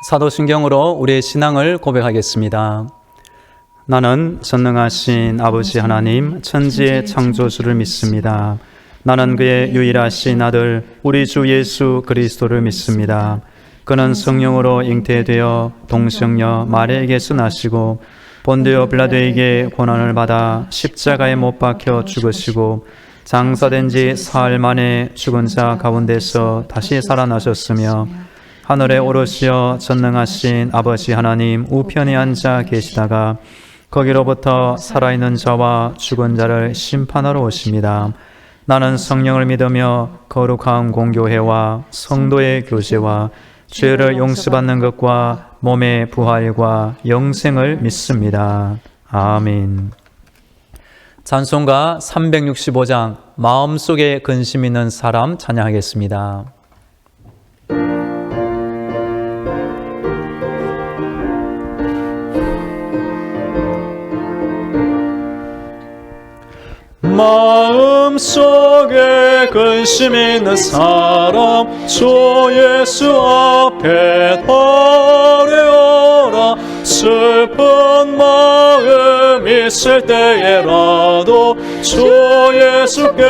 사도신경으로 우리의 신앙을 고백하겠습니다. 나는 전능하신 아버지 하나님 천지의 창조주를 믿습니다. 나는 그의 유일하신 아들 우리 주 예수 그리스도를 믿습니다. 그는 성령으로 잉태되어 동성녀 마리아에게서 나시고 본디오 빌라도에게 고난을 받아 십자가에 못 박혀 죽으시고 장사된 지 사흘 만에 죽은 자 가운데서 다시 살아나셨으며 하늘에 오르시어 전능하신 아버지 하나님 우편에 앉아 계시다가 거기로부터 살아있는 자와 죽은 자를 심판하러 오십니다. 나는 성령을 믿으며 거룩한 공교회와 성도의 교제와 죄를 용서받는 것과 몸의 부활과 영생을 믿습니다. 아멘. 찬송가 365장 마음속에 근심 있는 사람 찬양하겠습니다. 마음속에 근심 있는 사람 주 예수 앞에 아뢰어라. 슬픈 마음 있을 때에라도 주 예수께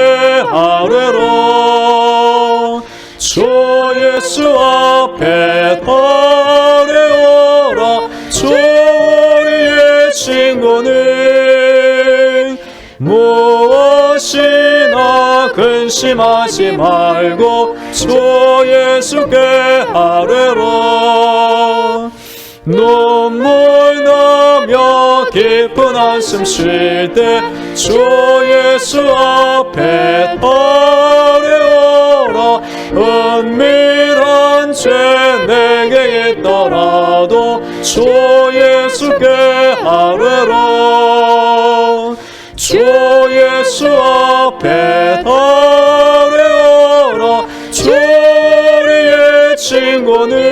아뢰라. 주 예수 앞에 아뢰어라. 주 우리의 친구는 무엇이나 근심하지 말고 주 예수께 아뢰라. 눈물 나며 깊은 한숨 쉴 때 주 예수 앞에 아뢰어라. 은밀한 죄 내게 있더라도 주 예수께 아뢰라. 주 예수 앞에 아뢰어라. 주 우리의 친구는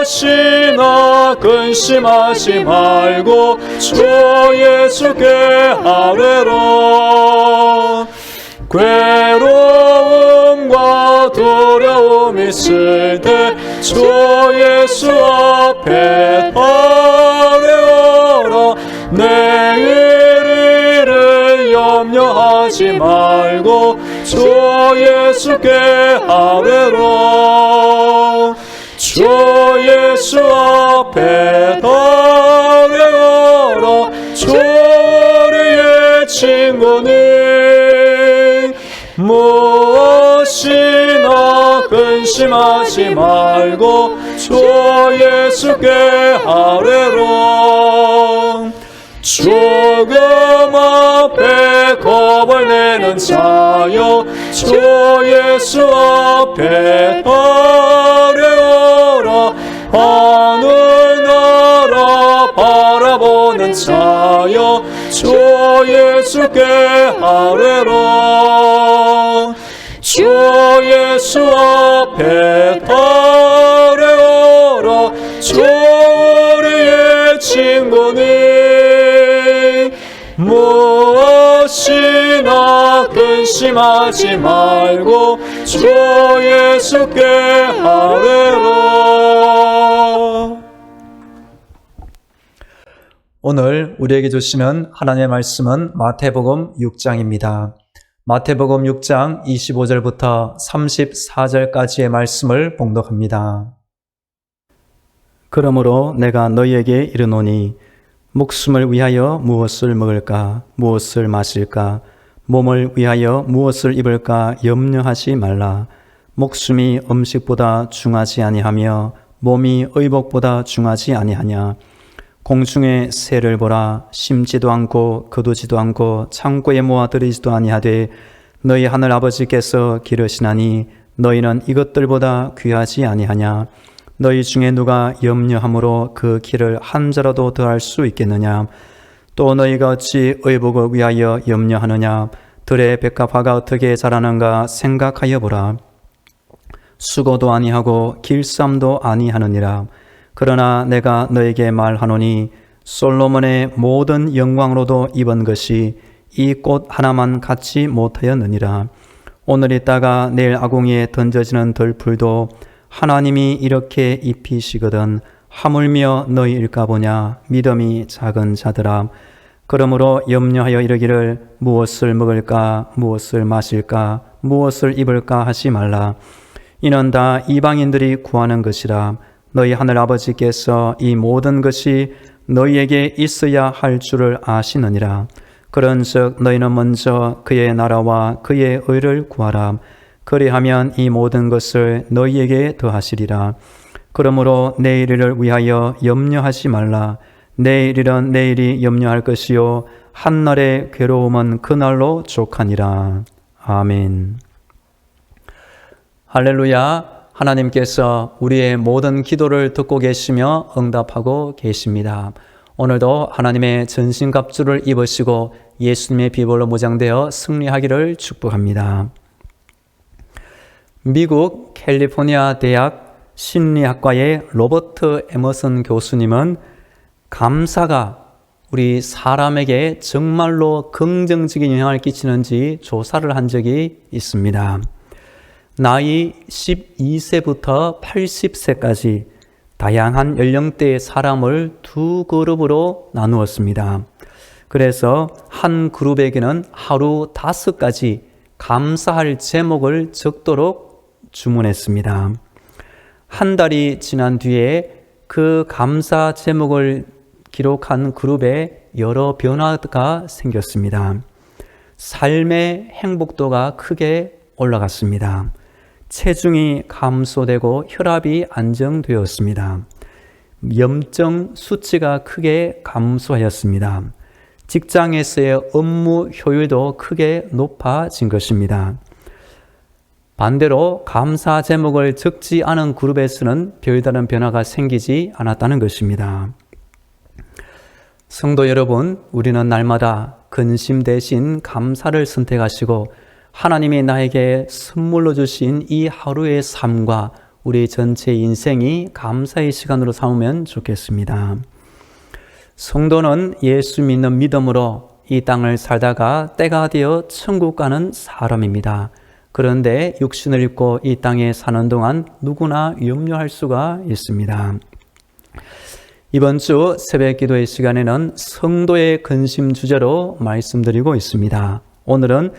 무엇이나 근심하지 말고 주 예수께 아뢰라. 괴로움과 두려움 있을 때 주 예수 앞에 아뢰어라. 내일 일을 염려하지 말고 주 예수께 아뢰라. 주 예수 앞에 아뢰어라. 주 우리의 친구는 무엇이나 근심하지 말고 주 예수께 아뢰라. 죽음 앞에 겁을 내는 자여 주 예수 앞에 아뢰어라. 하늘나라 바라보는 자여 주 예수께 아뢰라. 주 예수 앞에 아뢰어라. 주 우리의 친구는 무엇이나 근심하지 말고 주 예수께 아뢰라. 오늘 우리에게 주시는 하나님의 말씀은 마태복음 6장입니다. 마태복음 6장 25절부터 34절까지의 말씀을 봉독합니다. 그러므로 내가 너희에게 이르노니 목숨을 위하여 무엇을 먹을까 무엇을 마실까 몸을 위하여 무엇을 입을까 염려하지 말라. 목숨이 음식보다 중하지 아니하며 몸이 의복보다 중하지 아니하냐. 공중의 새를 보라. 심지도 않고 거두지도 않고 창고에 모아들이지도 아니하되 너희 하늘 아버지께서 기르시나니 너희는 이것들보다 귀하지 아니하냐. 너희 중에 누가 염려함으로 그 길을 한 자라도 더할 수 있겠느냐. 또 너희가 어찌 의복을 위하여 염려하느냐. 들의 백합화가 어떻게 자라는가 생각하여 보라. 수고도 아니하고 길쌈도 아니하느니라. 그러나 내가 너에게 말하노니 솔로몬의 모든 영광으로도 입은 것이 이 꽃 하나만 갖지 못하였느니라. 오늘 있다가 내일 아궁이에 던져지는 들풀도 하나님이 이렇게 입히시거든 하물며 너희일까 보냐. 믿음이 작은 자들아. 그러므로 염려하여 이르기를 무엇을 먹을까 무엇을 마실까 무엇을 입을까 하지 말라. 이는 다 이방인들이 구하는 것이라. 너희 하늘 아버지께서 이 모든 것이 너희에게 있어야 할 줄을 아시느니라. 그런즉 너희는 먼저 그의 나라와 그의 의를 구하라. 그리하면 이 모든 것을 너희에게 더하시리라. 그러므로 내일을 위하여 염려하지 말라. 내일이란 내일이 염려할 것이요 한날의 괴로움은 그날로 족하니라. 아멘. 할렐루야. 하나님께서 우리의 모든 기도를 듣고 계시며 응답하고 계십니다. 오늘도 하나님의 전신갑주를 입으시고 예수님의 비볼로 무장되어 승리하기를 축복합니다. 미국 캘리포니아 대학 심리학과의 로버트 에머슨 교수님은 감사가 우리 사람에게 정말로 긍정적인 영향을 끼치는지 조사를 한 적이 있습니다. 나이 12세부터 80세까지 다양한 연령대의 사람을 두 그룹으로 나누었습니다. 그래서 한 그룹에게는 하루 5가지 감사할 제목을 적도록 주문했습니다. 한 달이 지난 뒤에 그 감사 제목을 기록한 그룹에 여러 변화가 생겼습니다. 삶의 행복도가 크게 올라갔습니다. 체중이 감소되고 혈압이 안정되었습니다. 염증 수치가 크게 감소하였습니다. 직장에서의 업무 효율도 크게 높아진 것입니다. 반대로 감사 제목을 적지 않은 그룹에서는 별다른 변화가 생기지 않았다는 것입니다. 성도 여러분, 우리는 날마다 근심 대신 감사를 선택하시고 하나님이 나에게 선물로 주신 이 하루의 삶과 우리 전체 인생이 감사의 시간으로 삼으면 좋겠습니다. 성도는 예수 믿는 믿음으로 이 땅을 살다가 때가 되어 천국 가는 사람입니다. 그런데 육신을 입고 이 땅에 사는 동안 누구나 염려할 수가 있습니다. 이번 주 새벽 기도의 시간에는 성도의 근심 주제로 말씀드리고 있습니다. 오늘은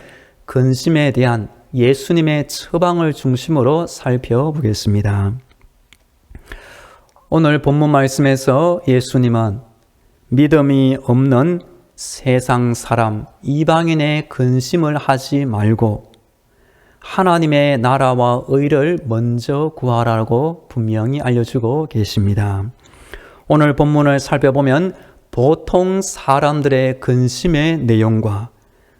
근심에 대한 예수님의 처방을 중심으로 살펴보겠습니다. 오늘 본문 말씀에서 예수님은 믿음이 없는 세상 사람, 이방인의 근심을 하지 말고 하나님의 나라와 의를 먼저 구하라고 분명히 알려주고 계십니다. 오늘 본문을 살펴보면 보통 사람들의 근심의 내용과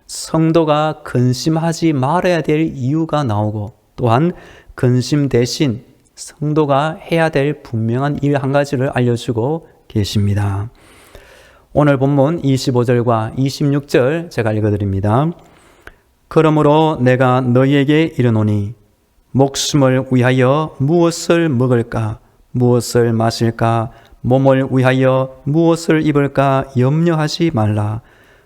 성도가 근심하지 말아야 될 이유가 나오고 또한 근심 대신 성도가 해야 될 분명한 일 한 가지를 알려주고 계십니다. 오늘 본문 25절과 26절 제가 읽어드립니다. 그러므로 내가 너희에게 이르노니 목숨을 위하여 무엇을 먹을까 무엇을 마실까 몸을 위하여 무엇을 입을까 염려하지 말라.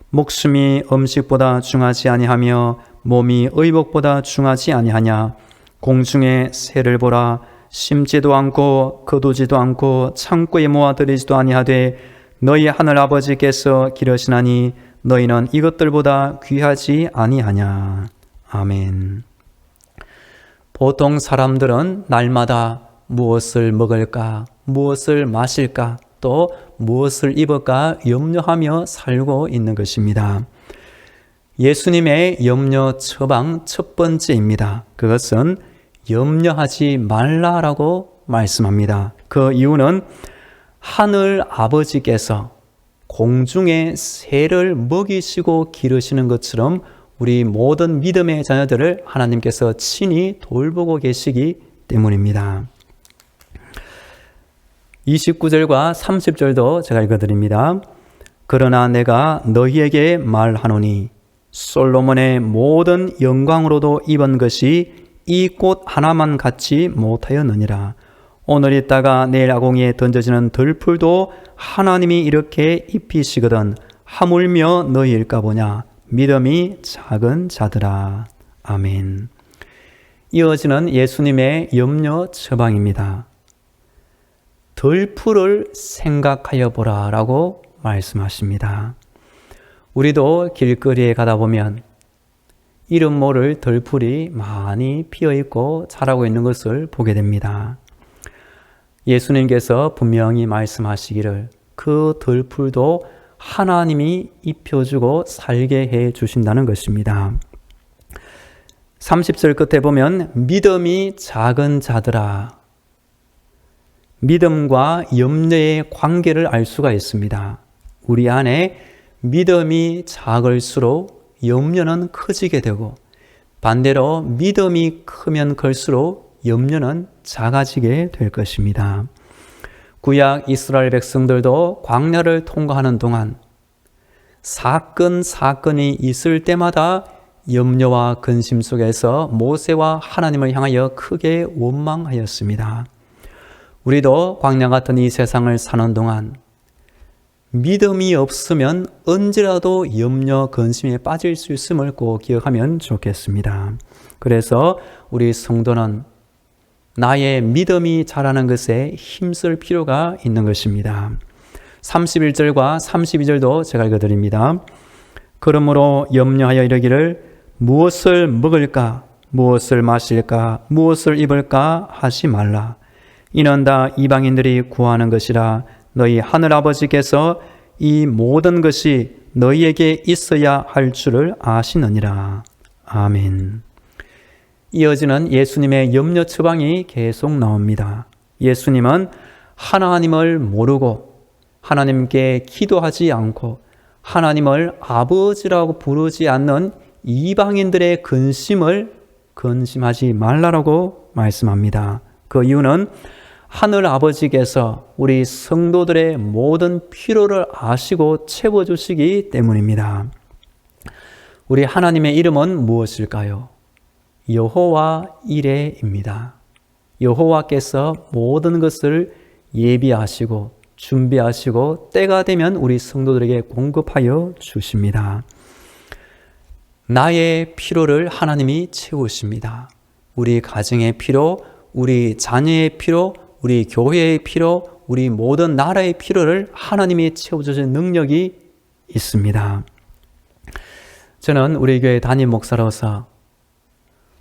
목숨이 음식보다 중하지 아니하며 몸이 의복보다 중하지 아니하냐. 공중의 새를 보라. 심지도 않고 거두지도 않고 창고에 모아들이지도 아니하되 너희 하늘 아버지께서 기르시나니 너희는 이것들보다 귀하지 아니하냐. 아멘. 보통 사람들은 날마다 무엇을 먹을까, 무엇을 마실까, 또 무엇을 입을까 염려하며 살고 있는 것입니다. 예수님의 염려 처방 첫 번째입니다. 그것은 염려하지 말라라고 말씀합니다. 그 이유는 하늘 아버지께서 공중의 새를 먹이시고 기르시는 것처럼 우리 모든 믿음의 자녀들을 하나님께서 친히 돌보고 계시기 때문입니다. 29절과 30절도 제가 읽어드립니다. 그러나 내가 너희에게 말하노니 솔로몬의 모든 영광으로도 입은 것이 이 꽃 하나만 갖지 못하였느니라. 오늘 있다가 내일 아궁이에 던져지는 들풀도 하나님이 이렇게 입히시거든 하물며 너희일까 보냐. 믿음이 작은 자들아. 아멘. 이어지는 예수님의 염려 처방입니다. 덜풀을 생각하여 보라 라고 말씀하십니다. 우리도 길거리에 가다 보면 이름 모를 덜풀이 많이 피어있고 자라고 있는 것을 보게 됩니다. 예수님께서 분명히 말씀하시기를 그 덜풀도 하나님이 입혀주고 살게 해 주신다는 것입니다. 30절 끝에 보면 믿음이 작은 자들아, 믿음과 염려의 관계를 알 수가 있습니다. 우리 안에 믿음이 작을수록 염려는 커지게 되고, 반대로 믿음이 크면 클수록 염려는 작아지게 될 것입니다. 구약 이스라엘 백성들도 광야를 통과하는 동안 사건이 있을 때마다 염려와 근심 속에서 모세와 하나님을 향하여 크게 원망하였습니다. 우리도 광야 같은 이 세상을 사는 동안 믿음이 없으면 언제라도 염려, 근심에 빠질 수 있음을 꼭 기억하면 좋겠습니다. 그래서 우리 성도는 나의 믿음이 자라는 것에 힘쓸 필요가 있는 것입니다. 31절과 32절도 제가 읽어드립니다. 그러므로 염려하여 이르기를 무엇을 먹을까, 무엇을 마실까, 무엇을 입을까 하지 말라. 이는 다 이방인들이 구하는 것이라. 너희 하늘아버지께서 이 모든 것이 너희에게 있어야 할 줄을 아시느니라. 아멘. 이어지는 예수님의 염려 처방이 계속 나옵니다. 예수님은 하나님을 모르고 하나님께 기도하지 않고 하나님을 아버지라고 부르지 않는 이방인들의 근심하지 말라라고 말씀합니다. 그 이유는 하늘 아버지께서 우리 성도들의 모든 필요를 아시고 채워주시기 때문입니다. 우리 하나님의 이름은 무엇일까요? 여호와 이레입니다. 여호와께서 모든 것을 예비하시고 준비하시고 때가 되면 우리 성도들에게 공급하여 주십니다. 나의 필요를 하나님이 채우십니다. 우리 가정의 필요, 우리 자녀의 필요, 우리 교회의 필요, 우리 모든 나라의 필요를 하나님이 채워주시는 능력이 있습니다. 저는 우리 교회 담임 목사로서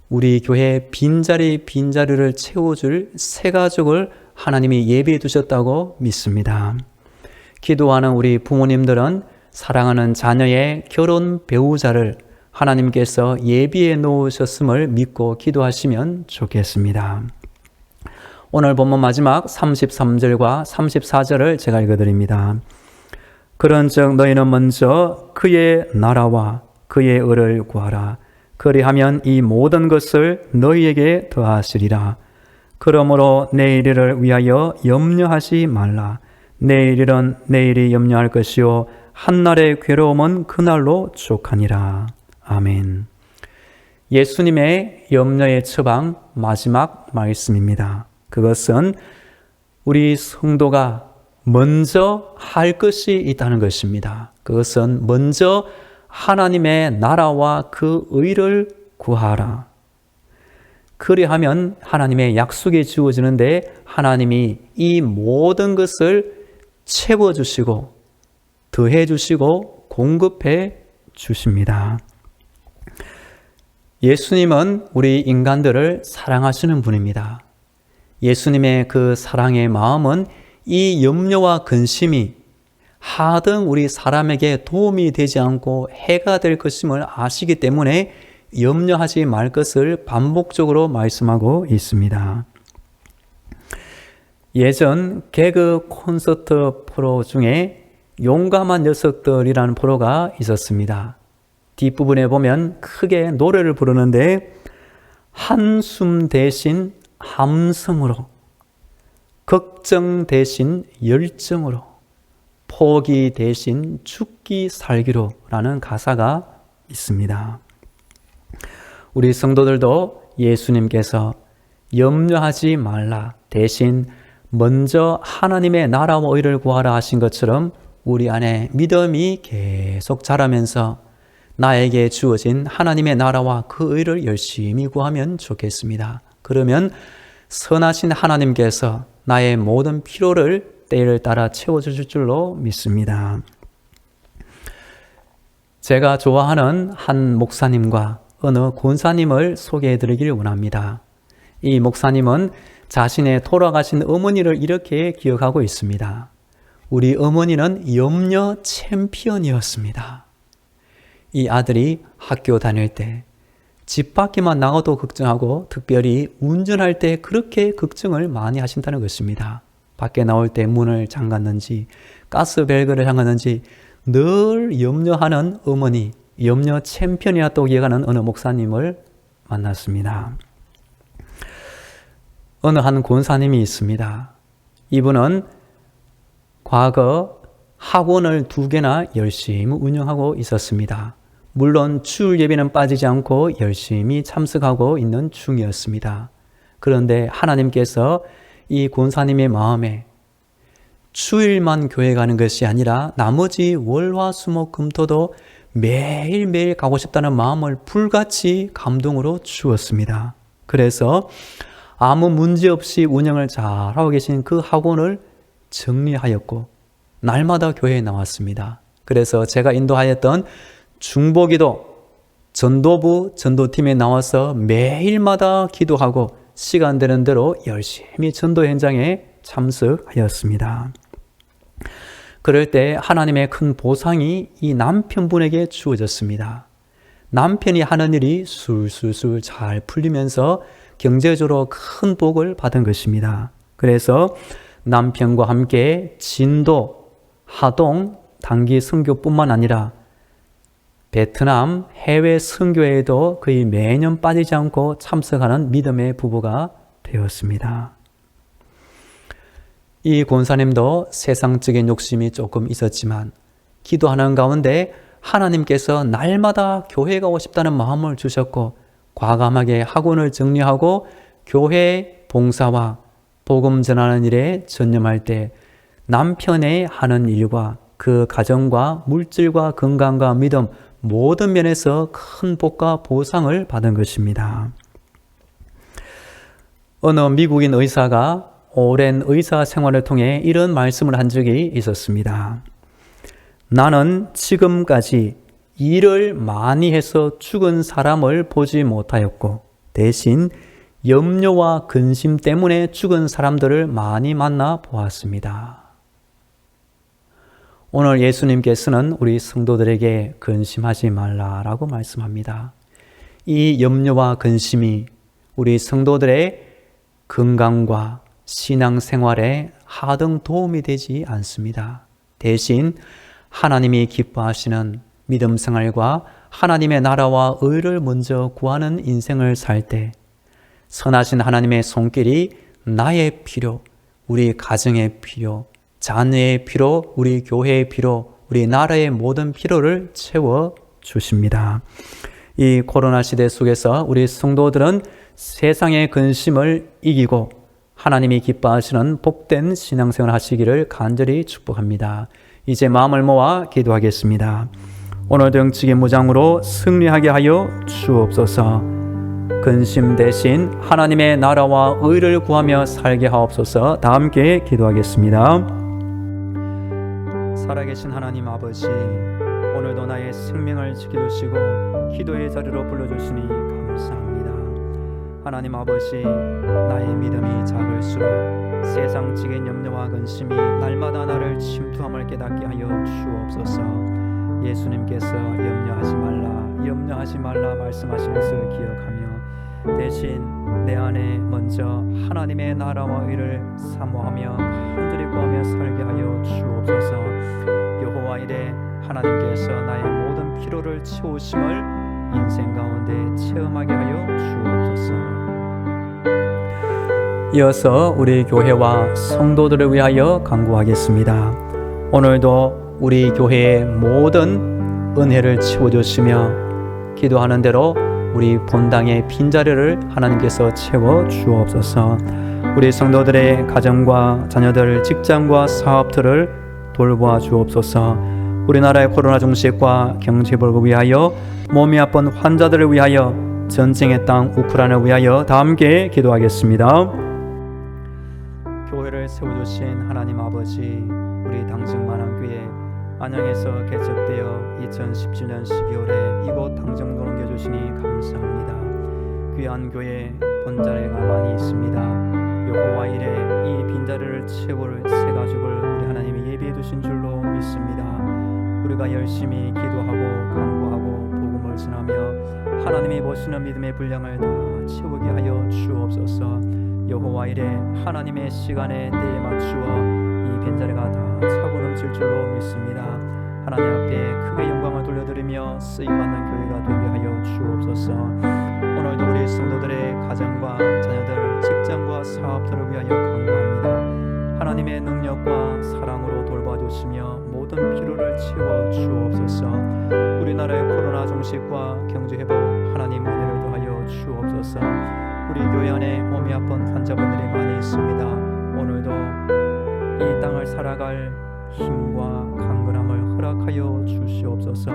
우리 교회 빈자리를 채워줄 새 가족을 하나님이 예비해 두셨다고 믿습니다. 기도하는 우리 부모님들은 사랑하는 자녀의 결혼 배우자를 하나님께서 예비해 놓으셨음을 믿고 기도하시면 좋겠습니다. 오늘 본문 마지막 33절과 34절을 제가 읽어드립니다. 그런즉 너희는 먼저 그의 나라와 그의 의를 구하라. 그리하면 이 모든 것을 너희에게 더하시리라. 그러므로 내일 일을 위하여 염려하지 말라. 내일 일은 내일이 염려할 것이요 한날의 괴로움은 그날로 족하니라. 아멘. 예수님의 염려의 처방 마지막 말씀입니다. 그것은 우리 성도가 먼저 할 것이 있다는 것입니다. 그것은 먼저 하나님의 나라와 그 의를 구하라. 그리하면 하나님의 약속이 주어지는데 하나님이 이 모든 것을 채워주시고 더해주시고 공급해 주십니다. 예수님은 우리 인간들을 사랑하시는 분입니다. 예수님의 그 사랑의 마음은 이 염려와 근심이 하등 우리 사람에게 도움이 되지 않고 해가 될 것임을 아시기 때문에 염려하지 말 것을 반복적으로 말씀하고 있습니다. 예전 개그 콘서트 프로 중에 용감한 녀석들이라는 프로가 있었습니다. 뒷부분에 보면 크게 노래를 부르는데 한숨 대신 함성으로, 걱정 대신 열정으로, 포기 대신 죽기 살기로 라는 가사가 있습니다. 우리 성도들도 예수님께서 염려하지 말라 대신 먼저 하나님의 나라와 의를 구하라 하신 것처럼 우리 안에 믿음이 계속 자라면서 나에게 주어진 하나님의 나라와 그 의를 열심히 구하면 좋겠습니다. 그러면 선하신 하나님께서 나의 모든 필요를 때를 따라 채워주실 줄로 믿습니다. 제가 좋아하는 한 목사님과 어느 권사님을 소개해 드리길 원합니다. 이 목사님은 자신의 돌아가신 어머니를 이렇게 기억하고 있습니다. 우리 어머니는 염려 챔피언이었습니다. 이 아들이 학교 다닐 때 집 밖에만 나가도 걱정하고 특별히 운전할 때 그렇게 걱정을 많이 하신다는 것입니다. 밖에 나올 때 문을 잠갔는지 가스밸브를 잠갔는지 늘 염려하는 어머니, 염려 챔피언이었다고 기억하는 어느 목사님을 만났습니다. 어느 한 권사님이 있습니다. 이분은 과거 학원을 2개나 열심히 운영하고 있었습니다. 물론 주일 예배는 빠지지 않고 열심히 참석하고 있는 중이었습니다. 그런데 하나님께서 이 권사님의 마음에 주일만 교회 가는 것이 아니라 나머지 월화수목금토도 매일매일 가고 싶다는 마음을 불같이 감동으로 주었습니다. 그래서 아무 문제 없이 운영을 잘하고 계신 그 학원을 정리하였고 날마다 교회에 나왔습니다. 그래서 제가 인도하였던 중보기도 전도부 전도팀에 나와서 매일마다 기도하고 시간 되는 대로 열심히 전도 현장에 참석하였습니다. 그럴 때 하나님의 큰 보상이 이 남편분에게 주어졌습니다. 남편이 하는 일이 술술술 잘 풀리면서 경제적으로 큰 복을 받은 것입니다. 그래서 남편과 함께 진도, 하동, 단기 선교뿐만 아니라 베트남 해외 선교에도 거의 매년 빠지지 않고 참석하는 믿음의 부부가 되었습니다. 이 권사님도 세상적인 욕심이 조금 있었지만 기도하는 가운데 하나님께서 날마다 교회 가고 싶다는 마음을 주셨고 과감하게 학원을 정리하고 교회 봉사와 복음 전하는 일에 전념할 때 남편의 하는 일과 그 가정과 물질과 건강과 믿음 모든 면에서 큰 복과 보상을 받은 것입니다. 어느 미국인 의사가 오랜 의사 생활을 통해 이런 말씀을 한 적이 있었습니다. 나는 지금까지 일을 많이 해서 죽은 사람을 보지 못하였고 대신 염려와 근심 때문에 죽은 사람들을 많이 만나 보았습니다. 오늘 예수님께서는 우리 성도들에게 근심하지 말라라고 말씀합니다. 이 염려와 근심이 우리 성도들의 건강과 신앙생활에 하등 도움이 되지 않습니다. 대신 하나님이 기뻐하시는 믿음 생활과 하나님의 나라와 의를 먼저 구하는 인생을 살 때 선하신 하나님의 손길이 나의 필요, 우리 가정의 필요, 자녀의 필요, 우리 교회의 필요, 우리 나라의 모든 필요를 채워주십니다. 이 코로나 시대 속에서 우리 성도들은 세상의 근심을 이기고 하나님이 기뻐하시는 복된 신앙생활 하시기를 간절히 축복합니다. 이제 마음을 모아 기도하겠습니다. 오늘도 영적인 무장으로 승리하게 하여 주옵소서. 근심 대신 하나님의 나라와 의를 구하며 살게 하옵소서. 다 함께 기도하겠습니다. 살아계신 하나님 아버지, 오늘도 나의 생명을 지켜주시고 기도의 자리로 불러주시니 감사합니다. 하나님 아버지, 나의 믿음이 작을수록 세상적인 염려와 근심이 날마다 나를 침투함을 깨닫게 하여 주옵소서. 예수님께서 염려하지 말라 말씀하신 것을 기억하며 대신 내 안에 먼저 하나님의 나라와 의를 사모하며 간절히 구하며 살게 하여 주옵소서. 여호와 이레 하나님께서 나의 모든 필요를 채우심을 인생 가운데 체험하게 하여 주옵소서. 이어서 우리 교회와 성도들을 위하여 간구하겠습니다. 오늘도 우리 교회의 모든 은혜를 채워주시며 기도하는 대로 우리 본당의 빈자리를 하나님께서 채워 주옵소서. 우리 성도들의 가정과 자녀들, 직장과 사업들을 돌보아 주옵소서. 우리나라의 코로나 종식과 경제 회복을 위하여 몸이 아픈 환자들을 위하여 전쟁의 땅 우크라이나를 위하여 다 함께 기도하겠습니다. 교회를 세워주신 하나님 아버지, 우리 당정만한교회 안양에서 개척되어 2017년 12월에 이곳 당정로 옮겨주시니 감사합니다. 귀한 교회 본자리가 많이 있습니다. 여호와 이래 이 빈자리를 채울 새 가족을 우리 하나님이 예비해 두신 줄로 믿습니다. 우리가 열심히 기도하고 간구하고 복음을 전하며 하나님이 보시는 믿음의 분량을 다 채우게 하여 주옵소서. 여호와 이래 하나님의 시간에 때에 맞추어 이 빈자리가 다 차고 넘칠 줄로 믿습니다. 하나님 앞에 크게 영광을 돌려드리며 쓰임받는 교회가 되게 하여 주옵소서. 오늘도 우리 성도들의 가정과 자녀들, 직장과 사업들을 위하여 간구합니다. 하나님의 능력과 사랑으로 돌봐주시며 모든 필요를 채워 주옵소서. 우리나라의 코로나 종식과 경제 회복 하나님 은혜를 더하여 주옵소서. 우리 교회 안에 몸이 아픈 환자분들이 많이 있습니다. 오늘도 이 땅을 살아갈 힘과 강건함을 허락하여 주시옵소서.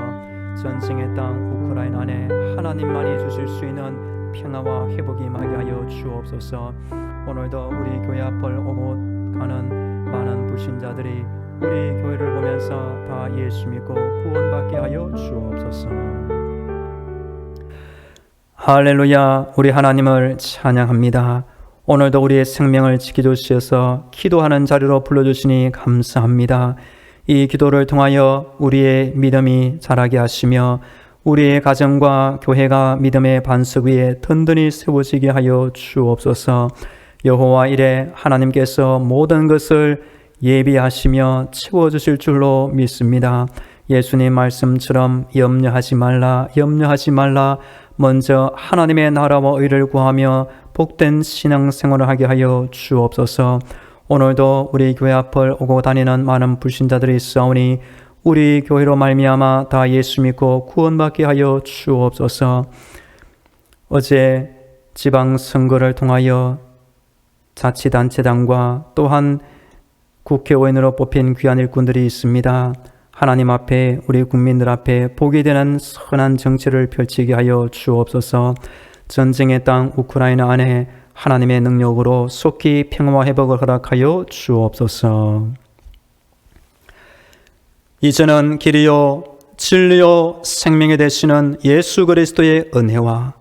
전쟁의 땅 우크라이나 안에 하나님만이 주실 수 있는 평화와 회복이 임하게 하여 주옵소서. 오늘도 우리 교회 앞을 오고 가는 많은 불신자들이 우리 교회를 보면서 다 예수 믿고 구원받게 하여 주옵소서. 할렐루야. 우리 하나님을 찬양합니다. 오늘도 우리의 생명을 지켜주셔서 기도하는 자리로 불러주시니 감사합니다. 이 기도를 통하여 우리의 믿음이 자라게 하시며 우리의 가정과 교회가 믿음의 반석 위에 든든히 세워지게 하여 주옵소서. 여호와 이래 하나님께서 모든 것을 예비하시며 채워주실 줄로 믿습니다. 예수님 말씀처럼 염려하지 말라, 염려하지 말라. 먼저 하나님의 나라와 의를 구하며 복된 신앙생활을 하게 하여 주옵소서. 오늘도 우리 교회 앞을 오고 다니는 많은 불신자들이 있사오니 우리 교회로 말미암아 다 예수 믿고 구원받게 하여 주옵소서. 어제 지방선거를 통하여 자치단체장과 또한 국회의원으로 뽑힌 귀한 일꾼들이 있습니다. 하나님 앞에 우리 국민들 앞에 복이 되는 선한 정치를 펼치게 하여 주옵소서. 전쟁의 땅 우크라이나 안에 하나님의 능력으로 속히 평화와 회복을 허락하여 주옵소서. 이제는 길이요 진리요 생명이 되시는 예수 그리스도의 은혜와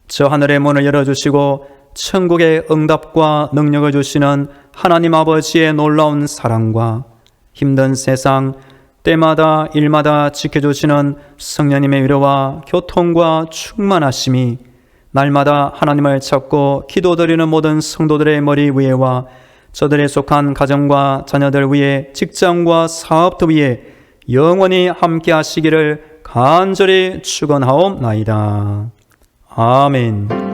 저 하늘의 문을 열어주시고 천국의 응답과 능력을 주시는 하나님 아버지의 놀라운 사랑과 힘든 세상 때마다 일마다 지켜주시는 성령님의 위로와 교통과 충만하심이 날마다 하나님을 찾고 기도드리는 모든 성도들의 머리 위에와 저들에 속한 가정과 자녀들 위에 직장과 사업도 위에 영원히 함께 하시기를 간절히 축원하옵나이다. 아멘.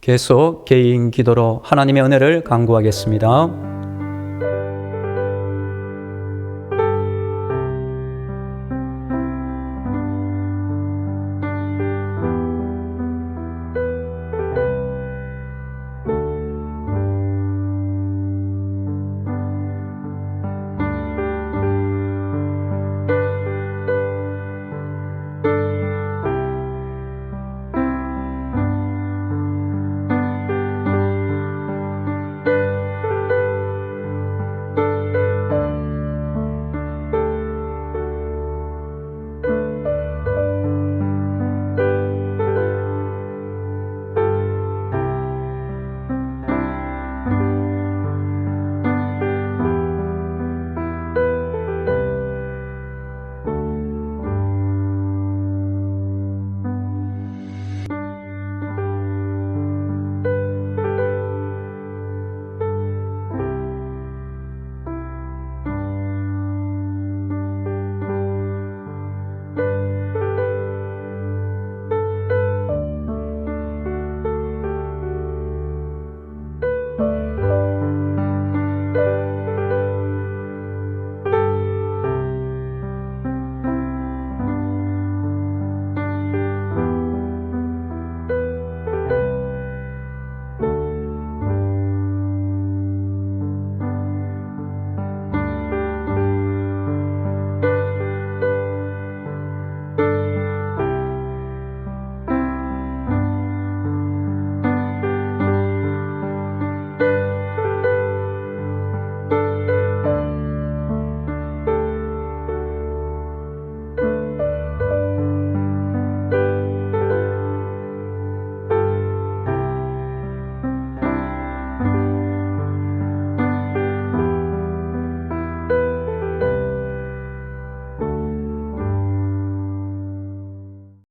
계속 개인 기도로 하나님의 은혜를 간구하겠습니다.